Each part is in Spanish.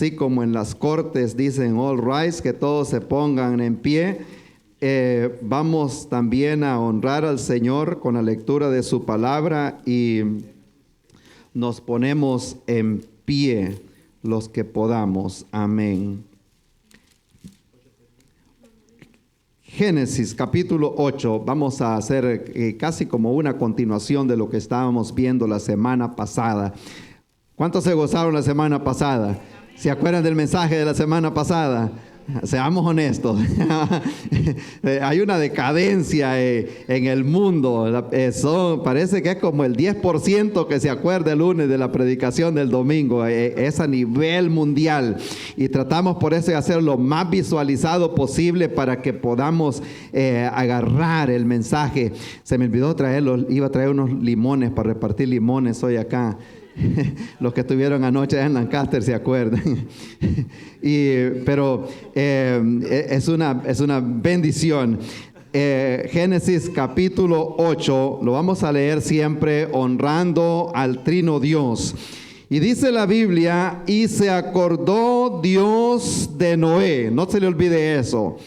así como en las cortes dicen all rise, que todos se pongan en pie. Vamos también a honrar al Señor con la lectura de su palabra y nos ponemos en pie los que podamos. Amén. Génesis capítulo 8, vamos a hacer casi como una continuación de lo que estábamos viendo la semana pasada. ¿Cuántos se gozaron la semana pasada? ¿Se acuerdan del mensaje de la semana pasada? Seamos honestos. Hay una decadencia en el mundo. Parece que es como el 10% que se acuerda el lunes de la predicación del domingo. Es a nivel mundial. Y tratamos por eso de hacer lo más visualizado posible para que podamos agarrar el mensaje. Se me olvidó traerlos. Iba a traer unos limones para repartir limones hoy acá. Los que estuvieron anoche en Lancaster se acuerdan. Pero es una bendición. Génesis capítulo 8, lo vamos a leer siempre honrando al Trino Dios. Y dice la Biblia, y se acordó Dios de Noé. No se le olvide eso.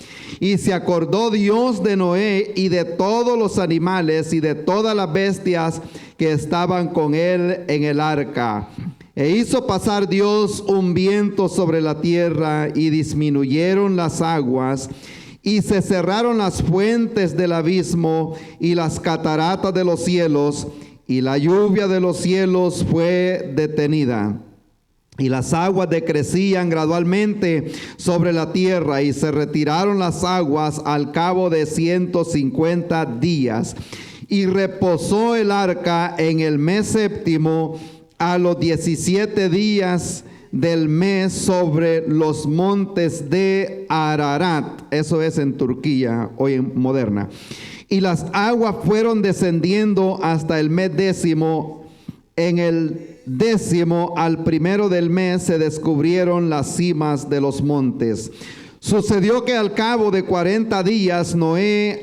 Y se acordó Dios de Noé y de todos los animales y de todas las bestias que estaban con él en el arca. E hizo pasar Dios un viento sobre la tierra y disminuyeron las aguas y se cerraron las fuentes del abismo y las cataratas de los cielos y la lluvia de los cielos fue detenida. Y las aguas decrecían gradualmente sobre la tierra y se retiraron las aguas al cabo de 150 días. Y reposó el arca en el mes séptimo a los 17 días del mes sobre los montes de Ararat. Eso es en Turquía, hoy en moderna. Y las aguas fueron descendiendo hasta el mes décimo. En el décimo al primero del mes se descubrieron las cimas de los montes. Sucedió que al cabo de 40 días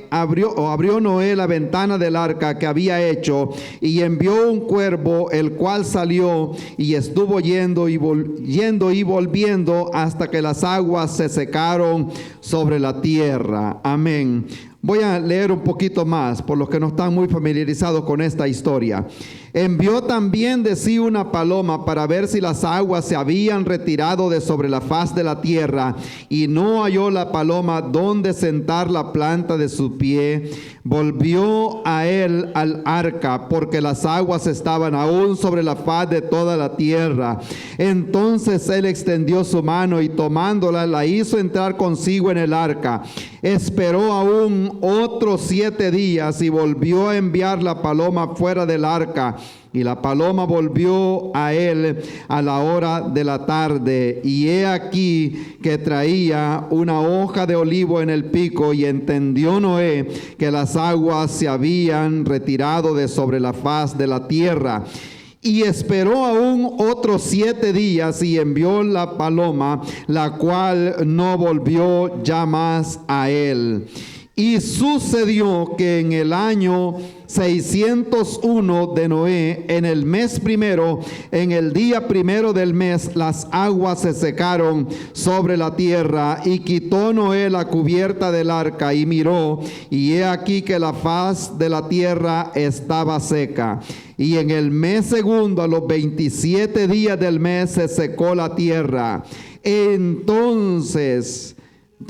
abrió Noé la ventana del arca que había hecho y envió un cuervo, el cual salió y estuvo yendo y volviendo hasta que las aguas se secaron sobre la tierra. Amén. Voy a leer un poquito más por los que no están muy familiarizados con esta historia. Envió también de sí una paloma para ver si las aguas se habían retirado de sobre la faz de la tierra, y no halló la paloma donde sentar la planta de su pie. Volvió a él al arca, porque las aguas estaban aún sobre la faz de toda la tierra. Entonces él extendió su mano y tomándola la hizo entrar consigo en el arca. Esperó aún otros 7 días y volvió a enviar la paloma fuera del arca. Y la paloma volvió a él a la hora de la tarde, y he aquí que traía una hoja de olivo en el pico, y entendió Noé que las aguas se habían retirado de sobre la faz de la tierra. Y esperó aún otros 7 días y envió la paloma, la cual no volvió ya más a él. Y sucedió que en el año 601 de Noé, en el mes primero, en el día primero del mes, las aguas se secaron sobre la tierra, y quitó Noé la cubierta del arca y miró, y he aquí que la faz de la tierra estaba seca. Y en el mes segundo, a los 27 días del mes, se secó la tierra. Entonces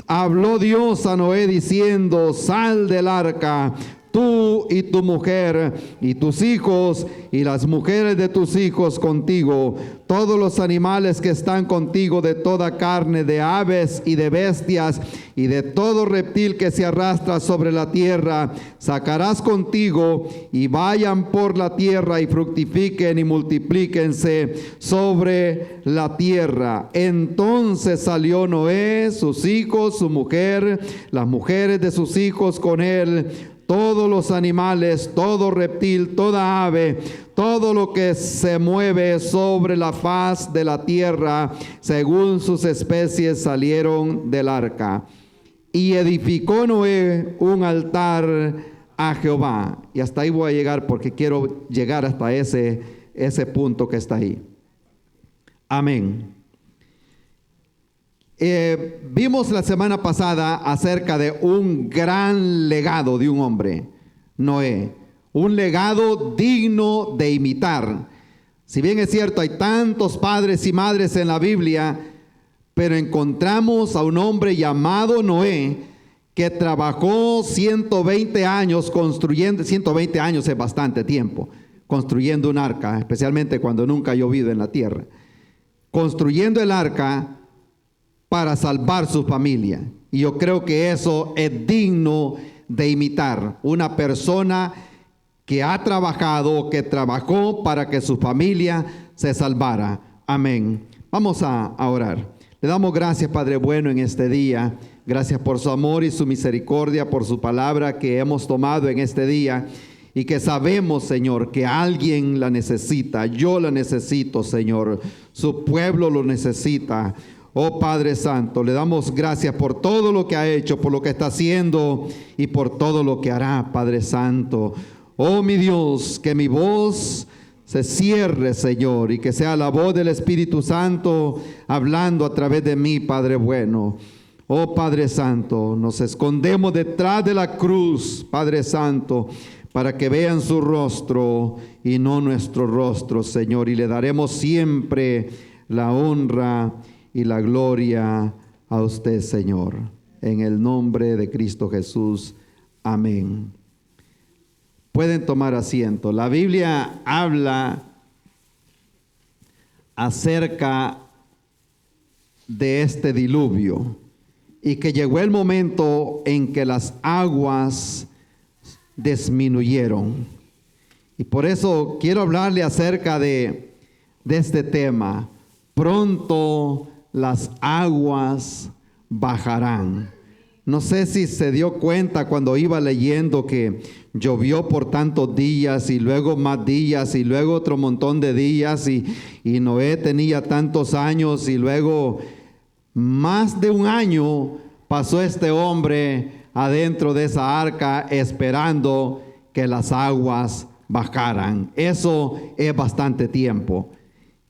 habló Dios a Noé diciendo: sal del arca, tú y tu mujer y tus hijos y las mujeres de tus hijos contigo, todos los animales que están contigo, de toda carne, de aves y de bestias y de todo reptil que se arrastra sobre la tierra, sacarás contigo, y vayan por la tierra y fructifiquen y multiplíquense sobre la tierra. Entonces salió Noé, sus hijos, su mujer, las mujeres de sus hijos con él, todos los animales, todo reptil, toda ave, todo lo que se mueve sobre la faz de la tierra, según sus especies, salieron del arca. Y edificó Noé un altar a Jehová. Y hasta ahí voy a llegar porque quiero llegar hasta ese punto que está ahí. Amén. Vimos la semana pasada acerca de un gran legado de un hombre, Noé, un legado digno de imitar. Si bien es cierto, hay tantos padres y madres en la Biblia, pero encontramos a un hombre llamado Noé que trabajó 120 años construyendo. 120 años es bastante tiempo construyendo un arca, especialmente cuando nunca ha llovido en la tierra, construyendo el arca para salvar su familia. Y yo creo que eso es digno de imitar. Una persona que ha trabajado, que trabajó para que su familia se salvara. Amén. Vamos a orar. Le damos gracias, Padre bueno, en este día. Gracias por su amor y su misericordia, por su palabra que hemos tomado en este día y que sabemos, Señor, que alguien la necesita. Yo la necesito, Señor. Su pueblo lo necesita. Oh Padre Santo, le damos gracias por todo lo que ha hecho, por lo que está haciendo y por todo lo que hará, Padre Santo. Oh mi Dios, que mi voz se cierre, Señor, y que sea la voz del Espíritu Santo hablando a través de mí, Padre bueno. Oh Padre Santo, nos escondemos detrás de la cruz, Padre Santo, para que vean su rostro y no nuestro rostro, Señor, y le daremos siempre la honra y la gloria a usted, Señor. En el nombre de Cristo Jesús. Amén. Pueden tomar asiento. La Biblia habla acerca de este diluvio y que llegó el momento en que las aguas disminuyeron. Y por eso quiero hablarle acerca de este tema. Pronto las aguas bajarán. No sé si se dio cuenta cuando iba leyendo que llovió por tantos días y luego más días y luego otro montón de días y Noé tenía tantos años y luego más de un año pasó este hombre adentro de esa arca esperando que las aguas bajaran. Eso es bastante tiempo.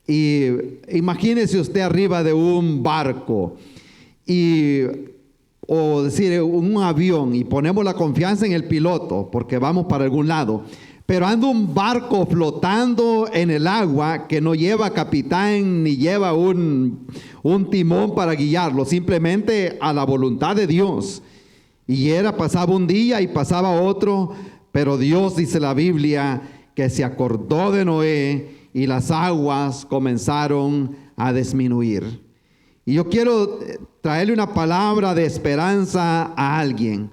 Y imagínese usted arriba de un barco o decir un avión y ponemos la confianza en el piloto porque vamos para algún lado, pero anda un barco flotando en el agua que no lleva capitán ni lleva un timón para guiarlo, simplemente a la voluntad de Dios. Y pasaba un día y pasaba otro, pero Dios, dice la Biblia, que se acordó de Noé y las aguas comenzaron a disminuir. Y yo quiero traerle una palabra de esperanza a alguien,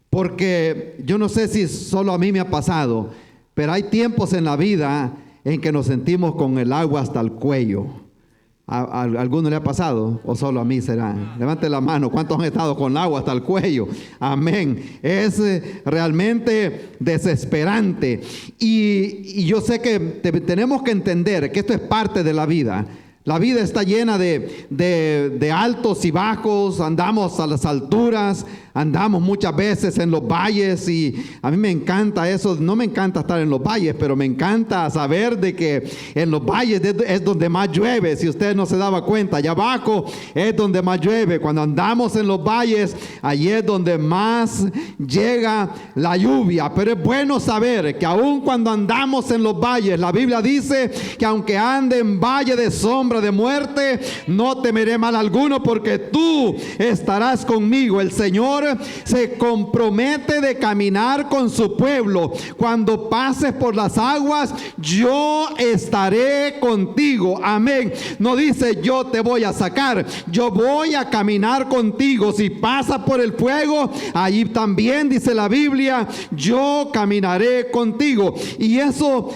porque yo no sé si solo a mí me ha pasado, pero hay tiempos en la vida en que nos sentimos con el agua hasta el cuello. ¿A alguno le ha pasado? ¿O solo a mí será? Levante la mano. ¿Cuántos han estado con agua hasta el cuello? Amén. Es realmente desesperante. Y yo sé que tenemos que entender que esto es parte de la vida. La vida está llena de altos y bajos, andamos a las alturas, andamos muchas veces en los valles y a mí me encanta eso. No me encanta estar en los valles, pero me encanta saber de que en los valles es donde más llueve. Si usted no se daba cuenta, allá abajo es donde más llueve. Cuando andamos en los valles, allí es donde más llega la lluvia. Pero es bueno saber que aun cuando andamos en los valles, la Biblia dice que aunque ande en valle de sombra de muerte, no temeré mal alguno porque tú estarás conmigo. El Señor se compromete de caminar con su pueblo. Cuando pases por las aguas, yo estaré contigo. Amén. No dice yo te voy a sacar, yo voy a caminar contigo. Si pasas por el fuego, allí también dice la Biblia, yo caminaré contigo. Y esto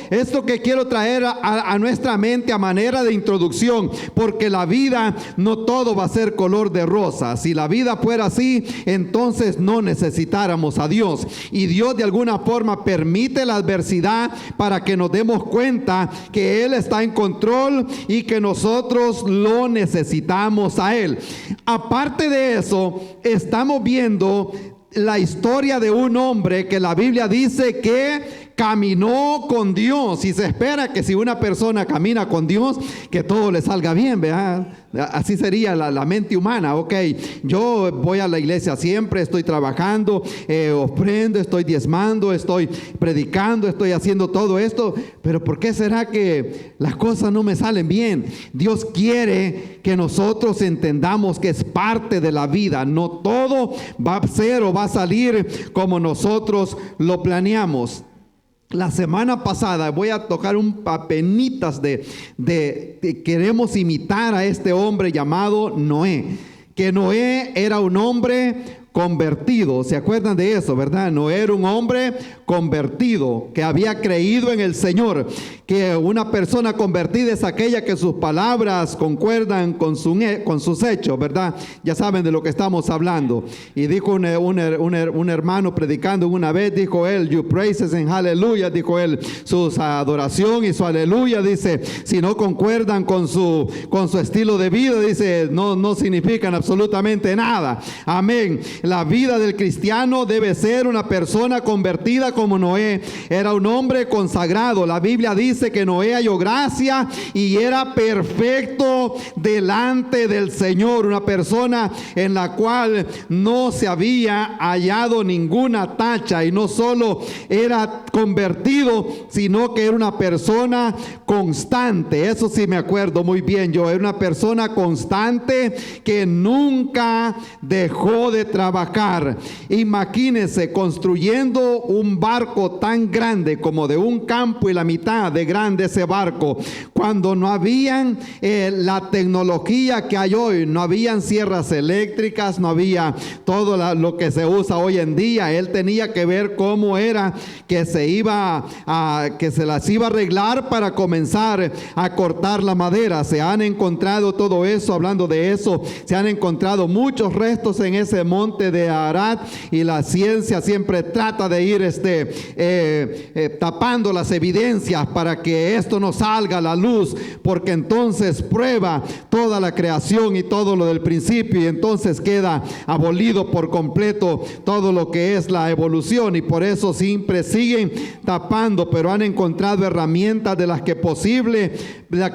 que quiero traer a nuestra mente a manera de introducción, porque la vida no todo va a ser color de rosa. Si la vida fuera así, entonces no necesitáramos a Dios. Y Dios de alguna forma permite la adversidad para que nos demos cuenta que Él está en control y que nosotros lo necesitamos a Él. Aparte de eso, estamos viendo la historia de un hombre que la Biblia dice que caminó con Dios, y se espera que si una persona camina con Dios, que todo le salga bien, ¿verdad? Así sería la mente humana. Ok, yo voy a la iglesia siempre, estoy trabajando, ofrendo, estoy diezmando, estoy predicando, estoy haciendo todo esto, pero ¿por qué será que las cosas no me salen bien? Dios quiere que nosotros entendamos que es parte de la vida. No todo va a ser o va a salir como nosotros lo planeamos. La semana pasada voy a tocar un papenitas queremos imitar a este hombre llamado Noé. Que Noé era un hombre convertido. ¿Se acuerdan de eso, verdad? Noé era un hombre convertido, que había creído en el Señor. Que una persona convertida es aquella que sus palabras concuerdan con sus hechos, ¿verdad? Ya saben de lo que estamos hablando. Y dijo un hermano predicando una vez, dijo él, you praises and hallelujah, dijo él, su adoración y su aleluya, dice, si no concuerdan con su estilo de vida, dice, no significan absolutamente nada. Amén. La vida del cristiano debe ser una persona convertida como Noé. Era un hombre consagrado. La Biblia dice que Noé halló gracia y era perfecto delante del Señor. Una persona en la cual no se había hallado ninguna tacha, y no solo era convertido, sino que era una persona constante. Eso sí me acuerdo muy bien. Yo era una persona constante que nunca dejó de trabajar. Imagínense construyendo un barco tan grande como de un campo y la mitad de grande ese barco, cuando no habían la tecnología que hay hoy, no habían sierras eléctricas, no había todo lo que se usa hoy en día. Él tenía que ver cómo era que se las iba a arreglar para comenzar a cortar la madera. Se han encontrado todo eso. Hablando de eso, se han encontrado muchos restos en ese monte de Arad, y la ciencia siempre trata de ir tapando las evidencias para que esto no salga a la luz, porque entonces prueba toda la creación y todo lo del principio, y entonces queda abolido por completo todo lo que es la evolución, y por eso siempre siguen tapando. Pero han encontrado herramientas de las que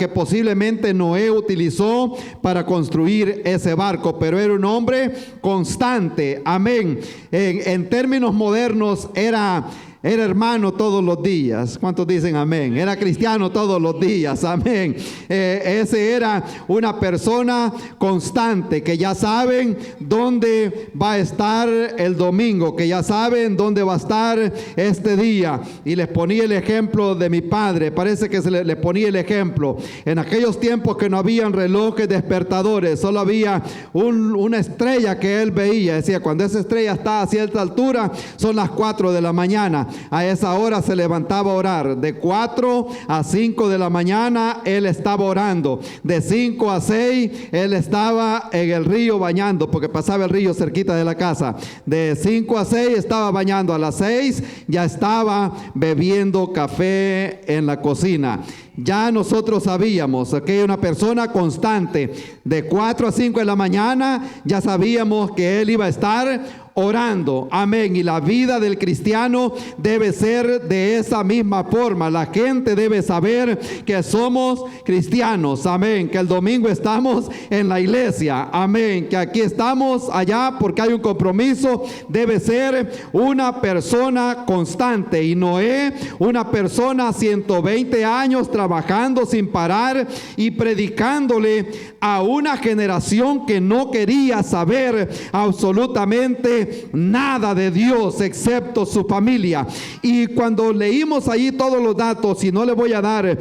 posiblemente Noé utilizó para construir ese barco. Pero era un hombre constante. Amén. En términos modernos, era hermano todos los días. ¿Cuántos dicen amén? Era cristiano todos los días. Amén. Ese era una persona constante, que ya saben dónde va a estar el domingo, que ya saben dónde va a estar este día. Y les ponía el ejemplo de mi padre. Parece que les ponía el ejemplo. En aquellos tiempos que no habían relojes despertadores, solo había una estrella que él veía. Decía, cuando esa estrella está a cierta altura, son las 4 de la mañana. A esa hora se levantaba a orar. De 4 a 5 de la mañana él estaba orando. De 5 a 6 él estaba en el río bañando, porque pasaba el río cerquita de la casa. De 5 a 6 estaba bañando. A las 6 ya estaba bebiendo café en la cocina. Ya nosotros sabíamos que era una persona constante. De 4 a 5 de la mañana ya sabíamos que él iba a estar orando. Amén. Y la vida del cristiano debe ser de esa misma forma. La gente debe saber que somos cristianos. Amén. Que el domingo estamos en la iglesia. Amén. Que aquí estamos allá porque hay un compromiso. Debe ser una persona constante. Y Noé, una persona 120 años trabajando sin parar y predicándole a una generación que no quería saber absolutamente nada de Dios excepto su familia. Y cuando leímos allí todos los datos, y no le voy a dar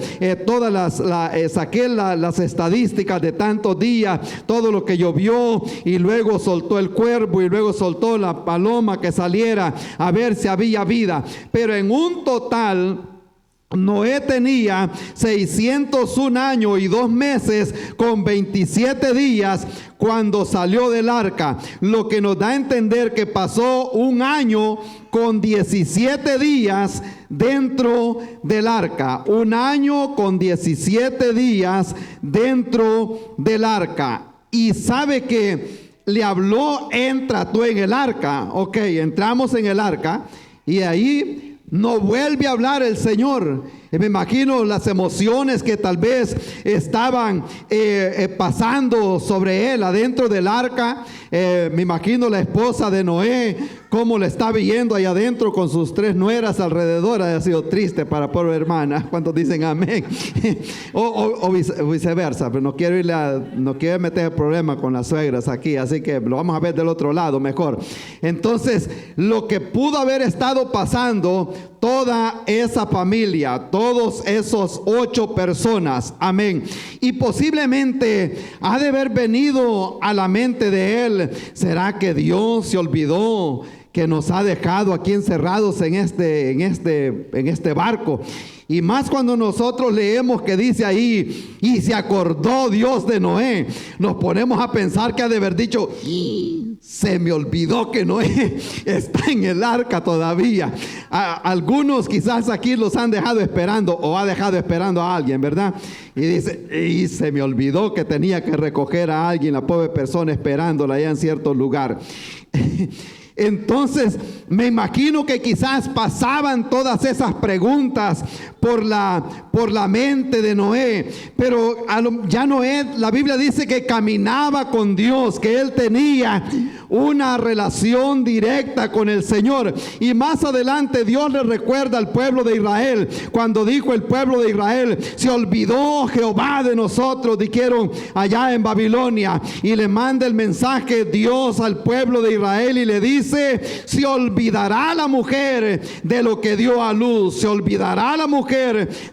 saqué las estadísticas de tantos días, todo lo que llovió, y luego soltó el cuervo, y luego soltó la paloma que saliera a ver si había vida. Pero en un total, Noé tenía 601 años y 2 meses con 27 días cuando salió del arca, lo que nos da a entender que pasó 1 año con 17 días dentro del arca. 1 año con 17 días dentro del arca. Y sabe que le habló, entra tú en el arca. Ok, entramos en el arca, y ahí no vuelve a hablar el Señor. Me imagino las emociones que tal vez estaban pasando sobre él adentro del arca. Me imagino la esposa de Noé, cómo le está viendo ahí adentro con sus 3 nueras alrededor. Ha sido triste para pobre hermana. ¿Cuántos dicen amén? o viceversa, pero no quiero meter el problema con las suegras aquí, así que lo vamos a ver del otro lado mejor. Entonces, lo que pudo haber estado pasando, toda esa familia, todos esos 8 personas, amén, y posiblemente ha de haber venido a la mente de él: ¿será que Dios se olvidó que nos ha dejado aquí encerrados en este barco? Y más cuando nosotros leemos que dice ahí: y se acordó Dios de Noé, nos ponemos a pensar que ha de haber dicho: se me olvidó que Noé está en el arca todavía. Algunos quizás aquí los han dejado esperando, o ha dejado esperando a alguien, ¿verdad? Y dice: y se me olvidó que tenía que recoger a alguien, la pobre persona esperándola allá en cierto lugar. Entonces me imagino que quizás pasaban todas esas preguntas por la mente de Noé, pero ya Noé, la Biblia dice que caminaba con Dios, que él tenía una relación directa con el Señor. Y más adelante Dios le recuerda al pueblo de Israel, cuando dijo el pueblo de Israel: se olvidó Jehová de nosotros, dijeron allá en Babilonia, y le manda el mensaje Dios al pueblo de Israel y le dice: se olvidará la mujer de lo que dio a luz, se olvidará la mujer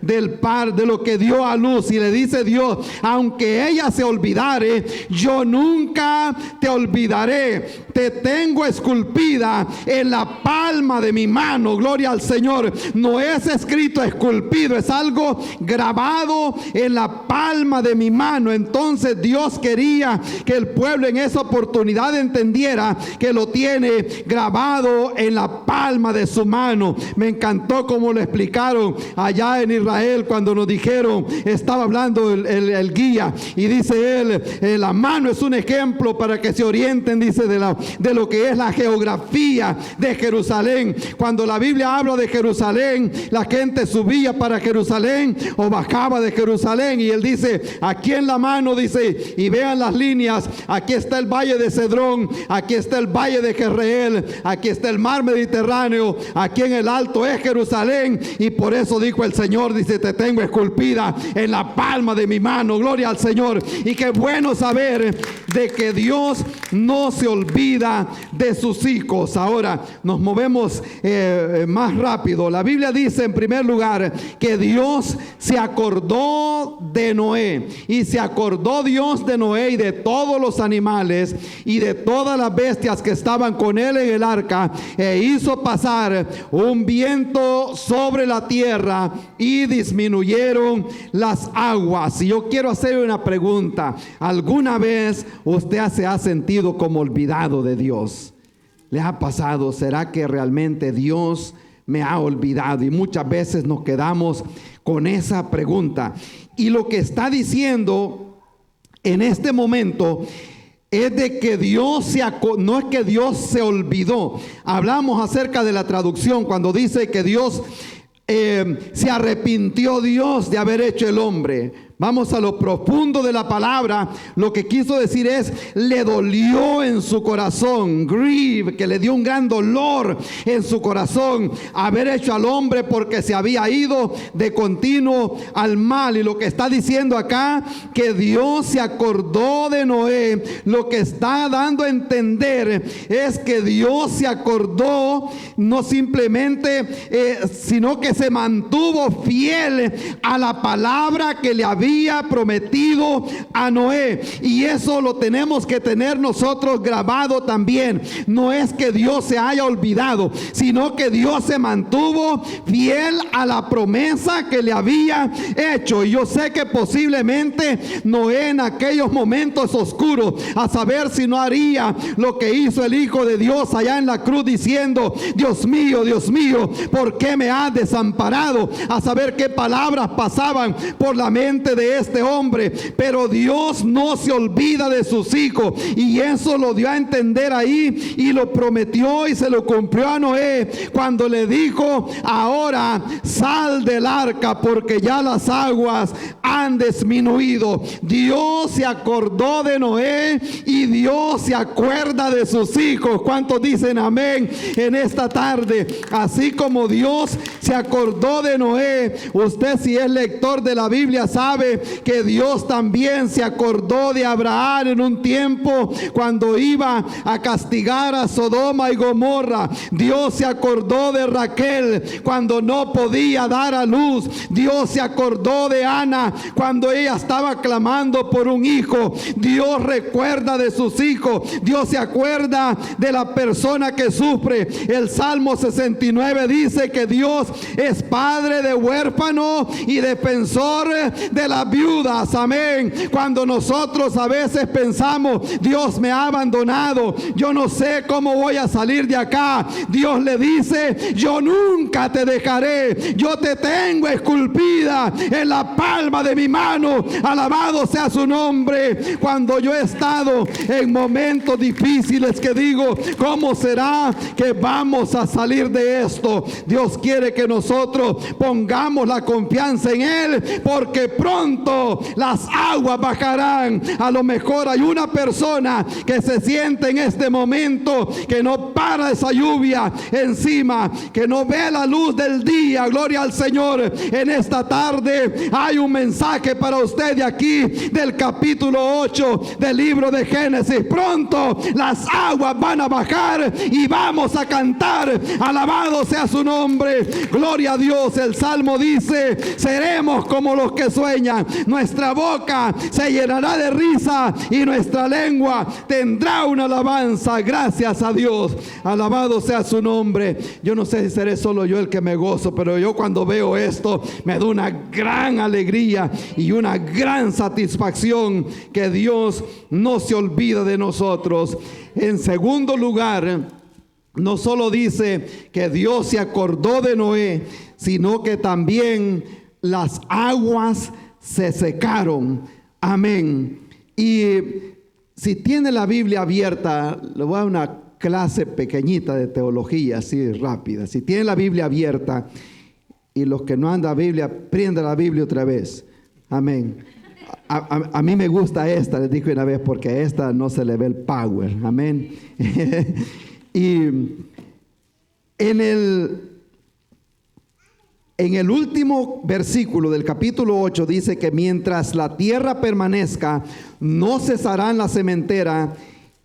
de lo que dio a luz. Y le dice Dios: aunque ella se olvidare, yo nunca te olvidaré, te tengo esculpida en la palma de mi mano. Gloria al Señor. No es escrito esculpido, es algo grabado en la palma de mi mano. Entonces Dios quería que el pueblo en esa oportunidad entendiera que lo tiene grabado en la palma de su mano. Me encantó como lo explicaron allá en Israel cuando nos dijeron, estaba hablando el guía, y dice él: la mano es un ejemplo para que se orienten, dice, de lo que es la geografía de Jerusalén. Cuando la Biblia habla de Jerusalén, la gente subía para Jerusalén o bajaba de Jerusalén, y él dice: aquí en la mano, dice, y vean las líneas, aquí está el valle de Cedrón, aquí está el valle de Jezreel, aquí está el mar Mediterráneo, aquí en el alto es Jerusalén. Y por eso dijo el Señor, dice: te tengo esculpida en la palma de mi mano. Gloria al Señor. Y qué bueno saber de que Dios no se olvida de sus hijos. Ahora nos movemos más rápido. La Biblia dice en primer lugar que Dios se acordó de Noé, y se acordó Dios de Noé y de todos los animales y de todas las bestias que estaban con él en el arca, e hizo pasar un viento sobre la tierra y disminuyeron las aguas. Y yo quiero hacer una pregunta: ¿alguna vez usted se ha sentido como olvidado de Dios? ¿Le ha pasado? ¿Será que realmente Dios me ha olvidado? Y muchas veces nos quedamos con esa pregunta. Y lo que está diciendo en este momento es de que Dios no es que Dios se olvidó. Hablamos acerca de la traducción cuando dice que Dios se arrepintió Dios de haber hecho el hombre. Vamos a lo profundo de la palabra. Lo que quiso decir es: le dolió en su corazón, grieve, que le dio un gran dolor en su corazón haber hecho al hombre, porque se había ido de continuo al mal. Y lo que está diciendo acá, que Dios se acordó de Noé, lo que está dando a entender es que Dios se acordó no simplemente, sino que se mantuvo fiel a la palabra que le había prometido a Noé. Y eso lo tenemos que tener nosotros grabado también. No es que Dios se haya olvidado, sino que Dios se mantuvo fiel a la promesa que le había hecho. Y yo sé que posiblemente Noé, en aquellos momentos oscuros, a saber si no haría lo que hizo el Hijo de Dios allá en la cruz, diciendo: Dios mío, ¿por qué me has desamparado? A saber qué palabras pasaban por la mente de de este hombre, pero Dios no se olvida de sus hijos, y eso lo dio a entender ahí, y lo prometió y se lo cumplió a Noé cuando le dijo: ahora sal del arca porque ya las aguas han disminuido. Dios se acordó de Noé y Dios se acuerda de sus hijos. ¿Cuántos dicen amén en esta tarde? Así como Dios se acordó de Noé, usted, si es lector de la Biblia, sabe que Dios también se acordó de Abraham en un tiempo cuando iba a castigar a Sodoma y Gomorra. Dios se acordó de Raquel cuando no podía dar a luz. Dios se acordó de Ana cuando ella estaba clamando por un hijo. Dios recuerda de sus hijos. Dios se acuerda de la persona que sufre. El Salmo 69 dice que Dios es padre de huérfanos y defensor de las viudas. Amén. Cuando nosotros a veces pensamos: Dios me ha abandonado, yo no sé cómo voy a salir de acá, Dios le dice: yo nunca te dejaré, yo te tengo esculpida en la palma de mi mano. Alabado sea su nombre. Cuando yo he estado en momentos difíciles que digo: ¿cómo será que vamos a salir de esto? Dios quiere que nosotros pongamos la confianza en Él, porque pronto las aguas bajarán. A lo mejor hay una persona que se siente en este momento que no para esa lluvia encima, que no ve la luz del día. Gloria al Señor. En esta tarde hay un mensaje para usted de aquí, del capítulo 8 del libro de Génesis. Pronto las aguas van a bajar y vamos a cantar: alabado sea su nombre. Gloria a Dios. El Salmo dice: seremos como los que sueñan, nuestra boca se llenará de risa y nuestra lengua tendrá una alabanza. Gracias a Dios. Alabado sea su nombre. Yo no sé si seré solo yo el que me gozo, pero yo cuando veo esto me da una gran alegría y una gran satisfacción que Dios no se olvida de nosotros. En segundo lugar, no solo dice que Dios se acordó de Noé, sino que también las aguas se secaron. Amén. Y si tiene la Biblia abierta, le voy a dar una clase pequeñita de teología, así rápida. Si tiene la Biblia abierta, y los que no andan Biblia, prenda la Biblia otra vez. Amén. A mí me gusta esta, les dije una vez, porque a esta no se le ve el power. Amén. Y en el último versículo del capítulo 8 dice que mientras la tierra permanezca, no cesarán la sementera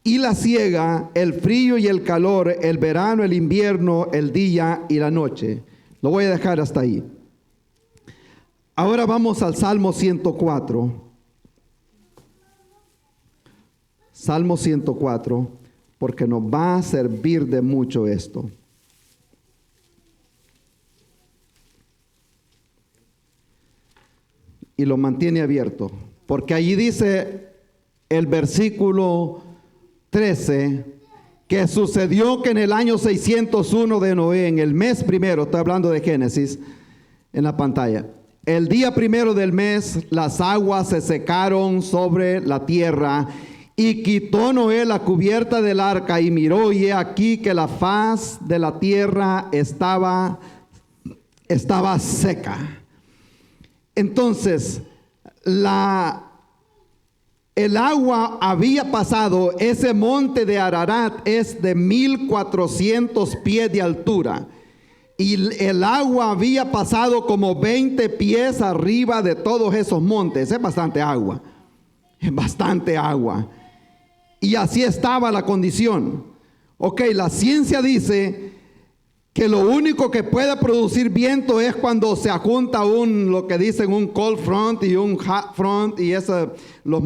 y la siega, el frío y el calor, el verano, el invierno, el día y la noche. Lo voy a dejar hasta ahí. Ahora vamos al Salmo 104. Salmo 104, porque nos va a servir de mucho esto. Y lo mantiene abierto, porque allí dice el versículo 13, que sucedió que en el año 601 de Noé, en el mes primero, estoy hablando de Génesis en la pantalla, el día primero del mes, las aguas se secaron sobre la tierra, y quitó Noé la cubierta del arca y miró, y he aquí que la faz de la tierra estaba seca. Entonces, el agua había pasado. Ese monte de Ararat es de 1400 pies de altura. Y el agua había pasado como 20 pies arriba de todos esos montes. Es bastante agua. Es bastante agua. Y así estaba la condición. Ok, la ciencia dice que lo único que puede producir viento es cuando se junta lo que dicen un cold front y un hot front, y eso los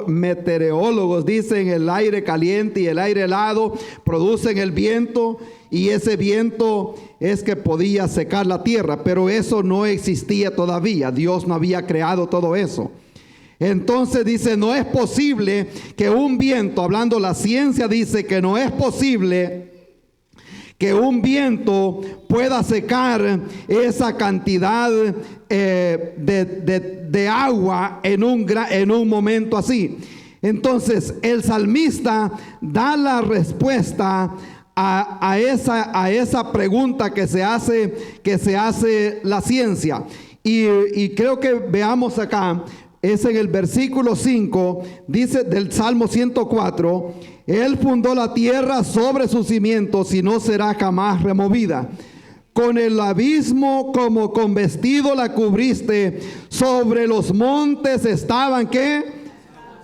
meteorólogos dicen el aire caliente y el aire helado producen el viento, y ese viento es que podía secar la tierra, pero eso no existía todavía. Dios no había creado todo eso. Entonces dice, no es posible que un viento, hablando la ciencia dice que no es posible que un viento pueda secar esa cantidad de agua en un momento así. Entonces el salmista da la respuesta a esa pregunta que se hace la ciencia. Y creo que veamos acá, es en el versículo 5, dice del Salmo 104, Él fundó la tierra sobre sus cimientos y no será jamás removida. Con el abismo como con vestido la cubriste, sobre los montes estaban, ¿qué?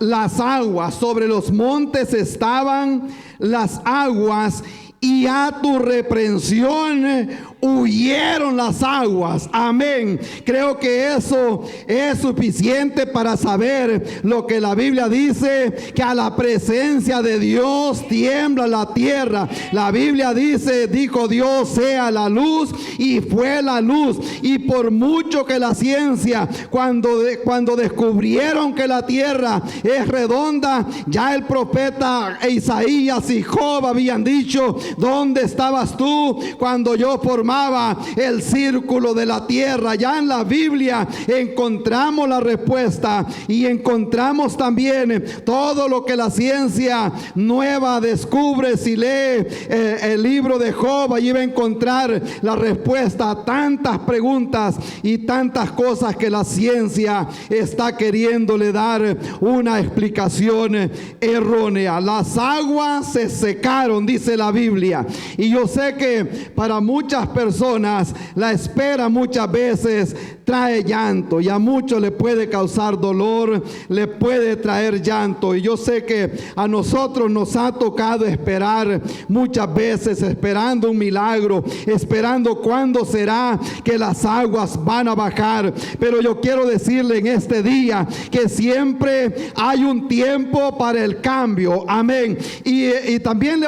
Las aguas, sobre los montes estaban las aguas, y a tu reprensión huyeron las aguas. Amén. Creo que eso es suficiente para saber lo que la Biblia dice, que a la presencia de Dios tiembla la tierra. La Biblia dice, dijo Dios, sea la luz, y fue la luz. Y por mucho que la ciencia, cuando descubrieron que la tierra es redonda, ya el profeta Isaías y Job habían dicho, ¿dónde estabas tú cuando yo formaba el círculo de la tierra? Ya en la Biblia encontramos la respuesta, y encontramos también todo lo que la ciencia nueva descubre. Si lee el libro de Job, allí va a encontrar la respuesta a tantas preguntas y tantas cosas que la ciencia está queriéndole dar una explicación errónea. Las aguas se secaron, dice la Biblia. Y yo sé que para muchas personas la espera muchas veces trae llanto, y a muchos le puede causar dolor, le puede traer llanto. Y yo sé que a nosotros nos ha tocado esperar muchas veces, esperando un milagro, esperando cuándo será que las aguas van a bajar. Pero yo quiero decirle en este día que siempre hay un tiempo para el cambio. Amén. Y también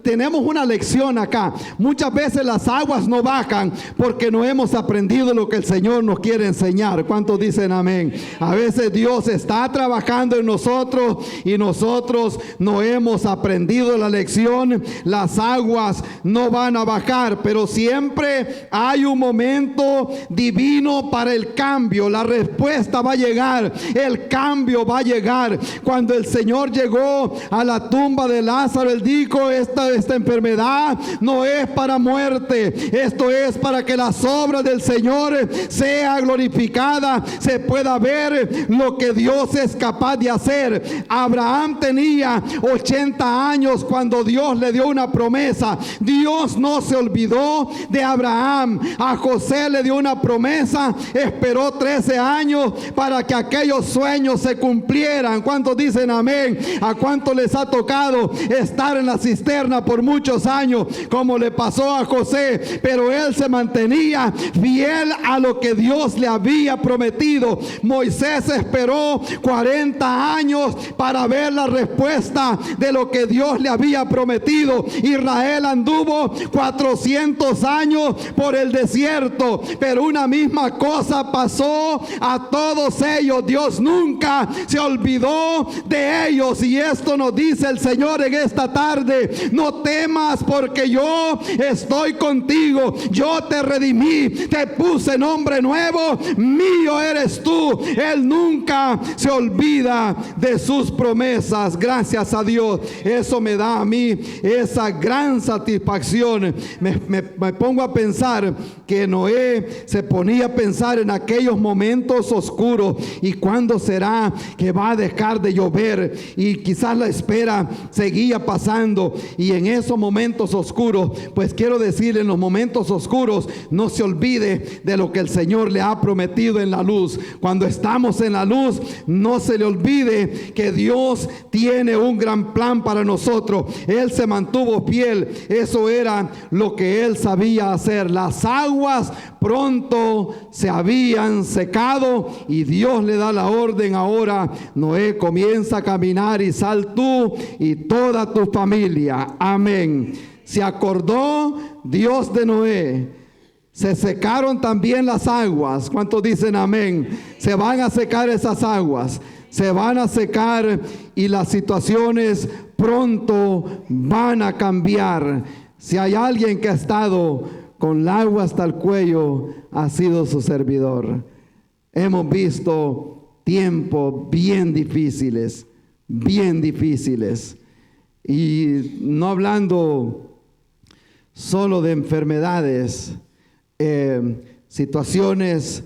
tenemos una lección acá. Muchas veces las aguas no bajan porque no hemos aprendido lo que el Señor nos quiere enseñar. ¿Cuántos dicen amén? A veces Dios está trabajando en nosotros y nosotros no hemos aprendido la lección. Las aguas no van a bajar, pero siempre hay un momento divino para el cambio. La respuesta va a llegar, el cambio va a llegar. Cuando el Señor llegó a la tumba de Lázaro, Él dijo, esta enfermedad no es para muerte, esto es para que las obras del Señor sea glorificada, se pueda ver lo que Dios es capaz de hacer. Abraham tenía 80 años cuando Dios le dio una promesa. Dios no se olvidó de Abraham. A José le dio una promesa, esperó 13 años para que aquellos sueños se cumplieran. ¿Cuántos dicen amén? ¿A cuántos les ha tocado estar en la cisterna por muchos años, como le pasó a José? Pero él se mantenía fiel a lo que Dios le había prometido. Moisés esperó 40 años para ver la respuesta de lo que Dios le había prometido. Israel anduvo 400 años por el desierto, pero una misma cosa pasó a todos ellos. Dios nunca se olvidó de ellos, y esto nos dice el Señor en esta tarde: no temas, porque yo estoy contigo, yo te redimí, te puse nombre nuevo, mío eres tú. Él nunca se olvida de sus promesas. Gracias a Dios. Eso me da a mí esa gran satisfacción. Me pongo a pensar que Noé se ponía a pensar en aquellos momentos oscuros, y cuándo será que va a dejar de llover, y quizás la espera seguía pasando. Y en esos momentos oscuros, pues quiero decirle, en los momentos oscuros no se olvide de lo que el Señor le ha prometido en la luz. Cuando estamos en la luz, no se le olvide que Dios tiene un gran plan para nosotros. Él se mantuvo fiel, eso era lo que él sabía hacer. Las aguas pronto se habían secado, y Dios le da la orden ahora: Noé, comienza a caminar y sal tú y toda tu familia. Amén. Se acordó Dios de Noé. Se secaron también las aguas. ¿Cuántos dicen amén? Se van a secar esas aguas, se van a secar, y las situaciones pronto van a cambiar. Si hay alguien que ha estado con el agua hasta el cuello, ha sido su servidor. Hemos visto tiempos bien difíciles. Y no hablando solo de enfermedades, situaciones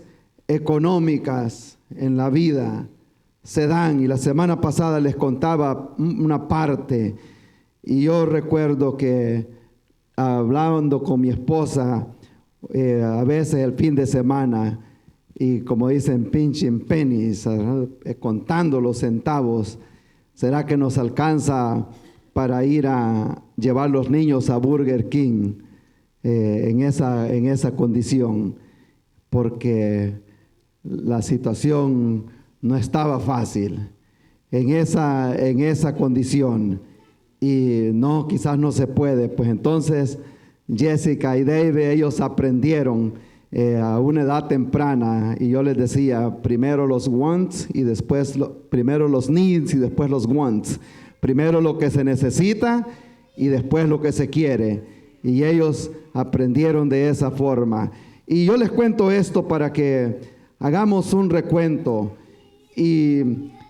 económicas en la vida se dan. Y la semana pasada les contaba una parte. Y yo recuerdo que hablando con mi esposa, a veces el fin de semana, y como dicen, pinching pennies, contando los centavos, ¿será que nos alcanza para ir a llevar los niños a Burger King en esa condición? Porque la situación no estaba fácil en esa condición. Y no, quizás no se puede. Pues entonces Jessica y David, ellos aprendieron a una edad temprana, y yo les decía, primero los wants y después primero los needs y después los wants. Primero lo que se necesita y después lo que se quiere. Y ellos aprendieron de esa forma. Y yo les cuento esto para que hagamos un recuento. Y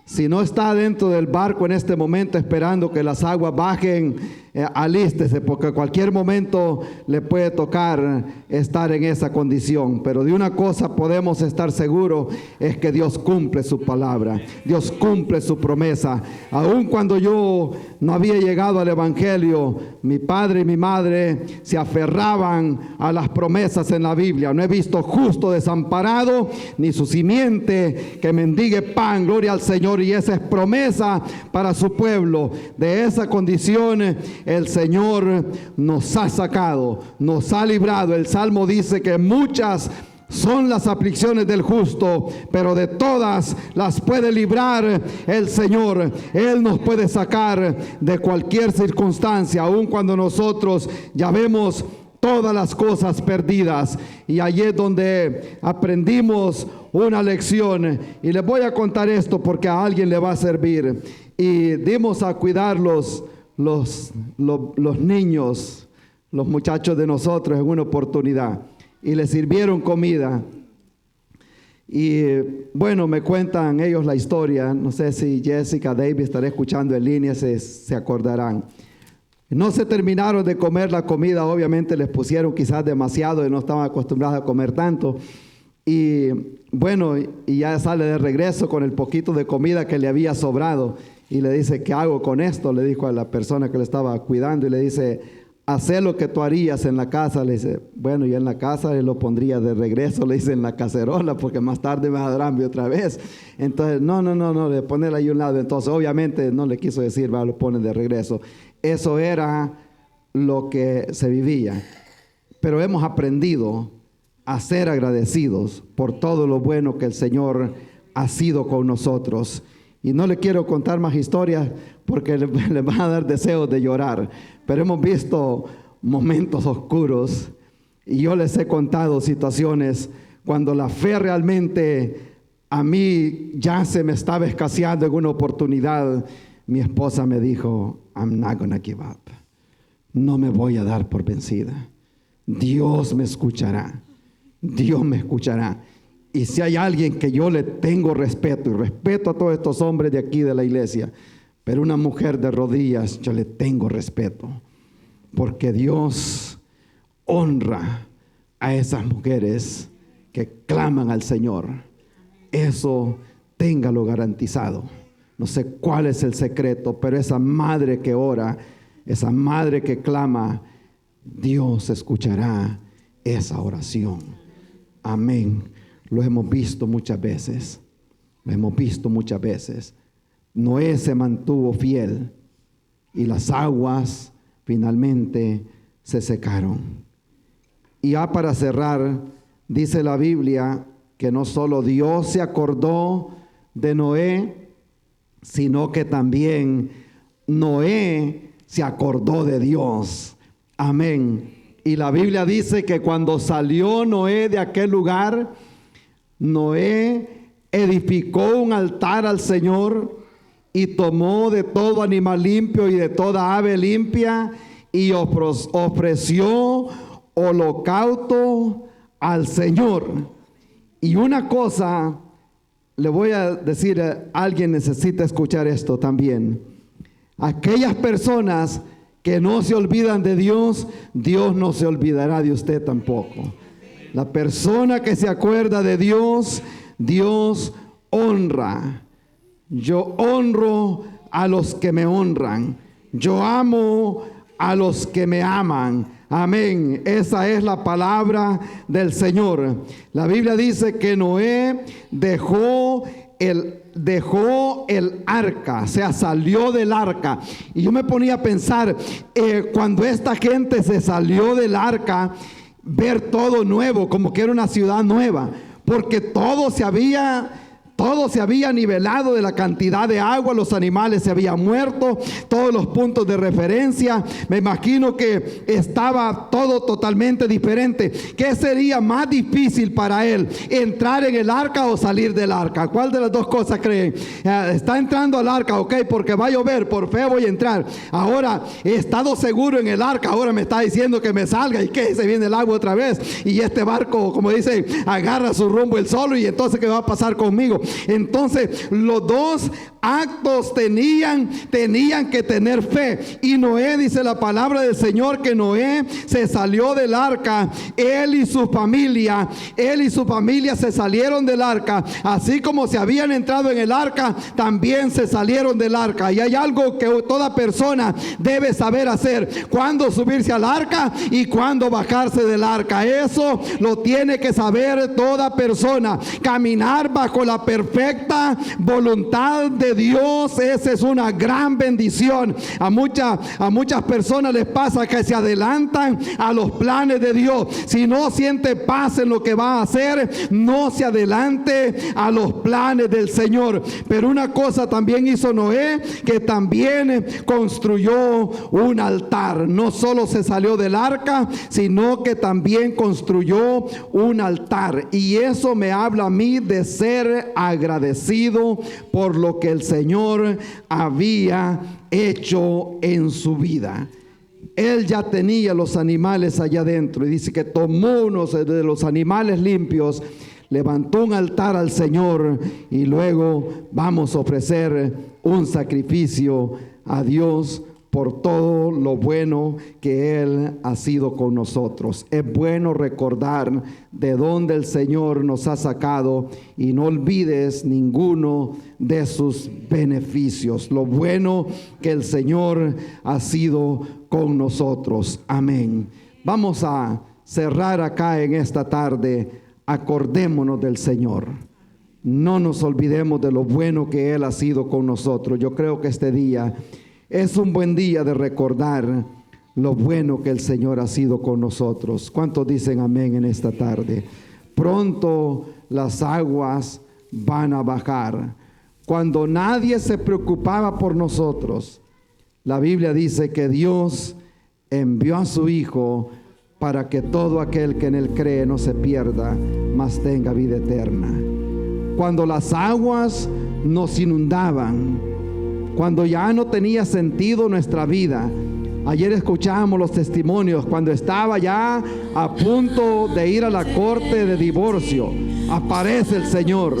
si no está dentro del barco en este momento esperando que las aguas bajen, alístese, porque en cualquier momento le puede tocar estar en esa condición. Pero de una cosa podemos estar seguros, es que Dios cumple su palabra, Dios cumple su promesa. Aun cuando yo no había llegado al evangelio, mi padre y mi madre se aferraban a las promesas en la Biblia. No he visto justo desamparado, ni su simiente que mendigue pan. Gloria al Señor. Y esa es promesa para su pueblo. De esa condición el Señor nos ha sacado, nos ha librado. El Salmo dice que muchas son las aflicciones del justo, pero de todas las puede librar el Señor. Él nos puede sacar de cualquier circunstancia, aun cuando nosotros ya vemos todas las cosas perdidas. Y allí es donde aprendimos una lección. Y les voy a contar esto porque a alguien le va a servir. Y dimos a cuidar los niños, los muchachos de nosotros, en una oportunidad. Y les sirvieron comida. Y bueno, me cuentan ellos la historia. No sé si Jessica, David estaré escuchando en línea, se acordarán. No se terminaron de comer la comida, obviamente les pusieron quizás demasiado y no estaban acostumbrados a comer tanto. Y bueno, y ya sale de regreso con el poquito de comida que le había sobrado. Y le dice, ¿qué hago con esto? Le dijo a la persona que le estaba cuidando, y le dice, haz lo que tú harías en la casa. Le dice, bueno, y en la casa le lo pondría de regreso, le dice, en la cacerola, porque más tarde me va a dar hambre otra vez. Entonces, no, le pone ahí a un lado. Entonces, obviamente, no le quiso decir, va, lo pone de regreso. Eso era lo que se vivía. Pero hemos aprendido a ser agradecidos por todo lo bueno que el Señor ha sido con nosotros. Y no le quiero contar más historias porque le van a dar deseos de llorar. Pero hemos visto momentos oscuros y yo les he contado situaciones cuando la fe realmente a mí ya se me estaba escaseando en una oportunidad. Mi esposa me dijo, I'm not gonna give up. No me voy a dar por vencida. Dios me escuchará. Dios me escuchará. Y si hay alguien que yo le tengo respeto, y respeto a todos estos hombres de aquí de la iglesia, pero una mujer de rodillas, yo le tengo respeto. Porque Dios honra a esas mujeres que claman al Señor. Eso téngalo garantizado. No sé cuál es el secreto, pero esa madre que ora, esa madre que clama, Dios escuchará esa oración. Amén. Lo hemos visto muchas veces. Lo hemos visto muchas veces. Noé se mantuvo fiel y las aguas finalmente se secaron. Y ya para cerrar, dice la Biblia que no solo Dios se acordó de Noé, sino que también Noé se acordó de Dios. Amén. Y la Biblia dice que cuando salió Noé de aquel lugar, Noé edificó un altar al Señor y tomó de todo animal limpio y de toda ave limpia y ofreció holocausto al Señor. Y una cosa le voy a decir, alguien necesita escuchar esto también. Aquellas personas que no se olvidan de Dios, Dios no se olvidará de usted tampoco. La persona que se acuerda de Dios, Dios honra. Yo honro a los que me honran. Yo amo a los que me aman. Amén. Esa es la palabra del Señor. La Biblia dice que Noé dejó el arca, o sea, salió del arca. Y yo me ponía a pensar, cuando esta gente se salió del arca, ver todo nuevo, como que era una ciudad nueva, porque todo se había nivelado de la cantidad de agua, los animales se habían muerto, todos los puntos de referencia. Me imagino que estaba todo totalmente diferente. ¿Qué sería más difícil para él? ¿Entrar en el arca o salir del arca? ¿Cuál de las dos cosas creen? Está entrando al arca, ok, porque va a llover, por fe voy a entrar. Ahora he estado seguro en el arca, ahora me está diciendo que me salga y que se viene el agua otra vez. Y este barco, como dicen, agarra su rumbo él solo, y entonces ¿qué va a pasar conmigo? Entonces los dos actos tenían que tener fe. Y Noé, dice la palabra del Señor, que Noé se salió del arca, él y su familia se salieron del arca, así como se habían entrado en el arca, también se salieron del arca. Y hay algo que toda persona debe saber hacer: cuándo subirse al arca y cuándo bajarse del arca. Eso lo tiene que saber toda persona. Caminar bajo la perfecta voluntad de Dios, esa es una gran bendición. A muchas personas les pasa que se adelantan a los planes de Dios. Si no siente paz en lo que va a hacer, no se adelante a los planes del Señor. Pero una cosa también hizo Noé, que también construyó un altar. No solo se salió del arca, sino que también construyó un altar. Y eso me habla a mí de ser agradecido por lo que el Señor había hecho en su vida. Él ya tenía los animales allá adentro, y dice que tomó unos de los animales limpios, levantó un altar al Señor, y luego vamos a ofrecer un sacrificio a Dios por todo lo bueno que Él ha sido con nosotros. Es bueno recordar de dónde el Señor nos ha sacado, y no olvides ninguno de sus beneficios. Lo bueno que el Señor ha sido con nosotros. Amén. Vamos a cerrar acá en esta tarde. Acordémonos del Señor. No nos olvidemos de lo bueno que Él ha sido con nosotros. Yo creo que este día es un buen día de recordar lo bueno que el Señor ha sido con nosotros. ¿Cuántos dicen amén en esta tarde? Pronto las aguas van a bajar. Cuando nadie se preocupaba por nosotros, la Biblia dice que Dios envió a su Hijo para que todo aquel que en Él cree no se pierda, mas tenga vida eterna. Cuando las aguas nos inundaban, cuando ya no tenía sentido nuestra vida. Ayer escuchábamos los testimonios cuando estaba ya a punto de ir a la corte de divorcio. Aparece el Señor,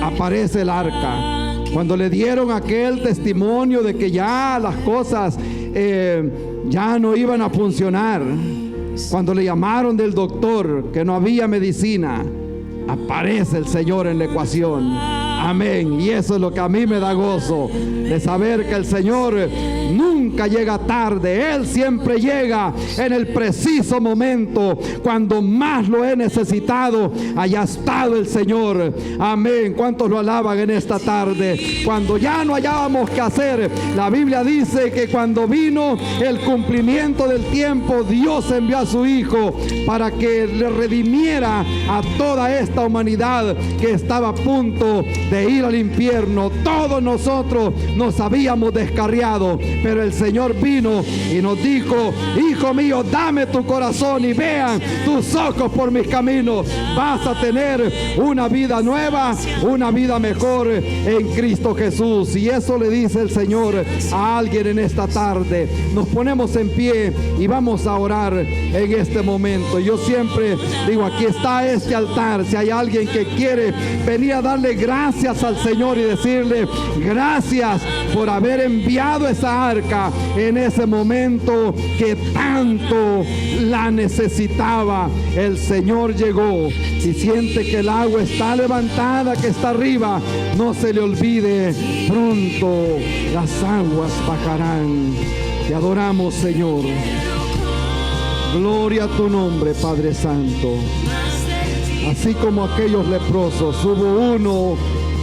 aparece el arca. Cuando le dieron aquel testimonio de que ya las cosas ya no iban a funcionar, cuando le llamaron del doctor que no había medicina, aparece el Señor en la ecuación. Amén. Y eso es lo que a mí me da gozo, de saber que el Señor nunca llega tarde. Él siempre llega en el preciso momento. Cuando más lo he necesitado, allá ha estado el Señor. Amén. ¿Cuántos lo alaban en esta tarde? Cuando ya no hallábamos qué hacer, la Biblia dice que cuando vino el cumplimiento del tiempo, Dios envió a su Hijo para que le redimiera a toda esta humanidad que estaba a punto de ir al infierno. Todos nosotros nos habíamos descarriado, pero el Señor vino y nos dijo: hijo mío, dame tu corazón y vean tus ojos por mis caminos. Vas a tener una vida nueva, una vida mejor en Cristo Jesús. Y eso le dice el Señor a alguien en esta tarde. Nos ponemos en pie y vamos a orar en este momento. Yo siempre digo, aquí está este altar. Si hay alguien que quiere venir a darle gracias al Señor y decirle gracias por haber enviado esa arca en ese momento que tanto la necesitaba. El Señor llegó y siente que el agua está levantada, que está arriba. No se le olvide, pronto las aguas bajarán. Te adoramos, Señor. Gloria a tu nombre, Padre Santo. Así como aquellos leprosos, hubo uno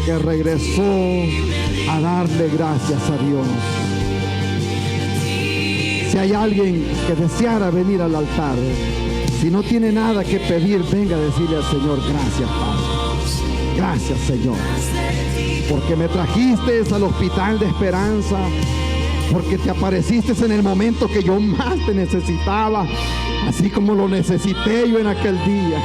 que regresó a darle gracias a Dios. Si hay alguien que deseara venir al altar, si no tiene nada que pedir, venga a decirle al Señor: gracias, Padre. Gracias, Señor, porque me trajiste al hospital de esperanza, porque te apareciste en el momento que yo más te necesitaba, así como lo necesité yo en aquel día.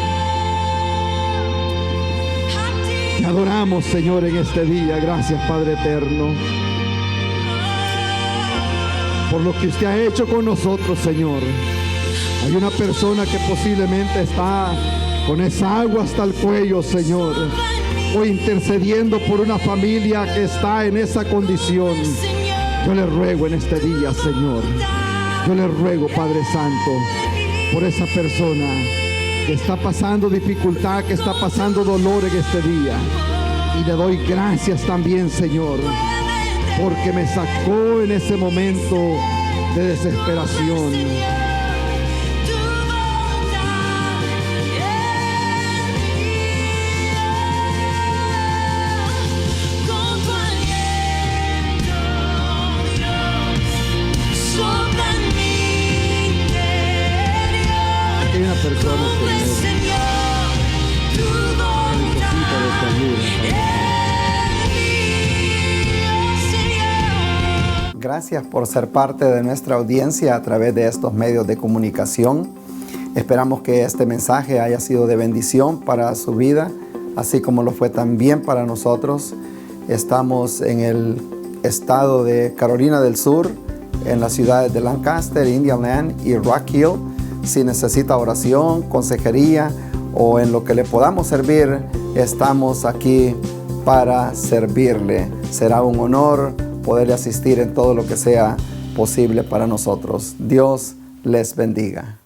Te adoramos, Señor, en este día. Gracias, Padre eterno, por lo que usted ha hecho con nosotros, Señor. Hay una persona que posiblemente está con esa agua hasta el cuello, Señor, o intercediendo por una familia que está en esa condición. Yo le ruego en este día, Señor, yo le ruego, Padre Santo, por esa persona que está pasando dificultad, que está pasando dolor en este día. Y le doy gracias también, Señor, porque me sacó en ese momento de desesperación. Gracias por ser parte de nuestra audiencia a través de estos medios de comunicación. Esperamos que este mensaje haya sido de bendición para su vida, así como lo fue también para nosotros. Estamos en el estado de Carolina del Sur, en las ciudades de Lancaster, Indian y Rock Hill. Si necesita oración, consejería o en lo que le podamos servir, estamos aquí para servirle. Será un honor poderle asistir en todo lo que sea posible para nosotros. Dios les bendiga.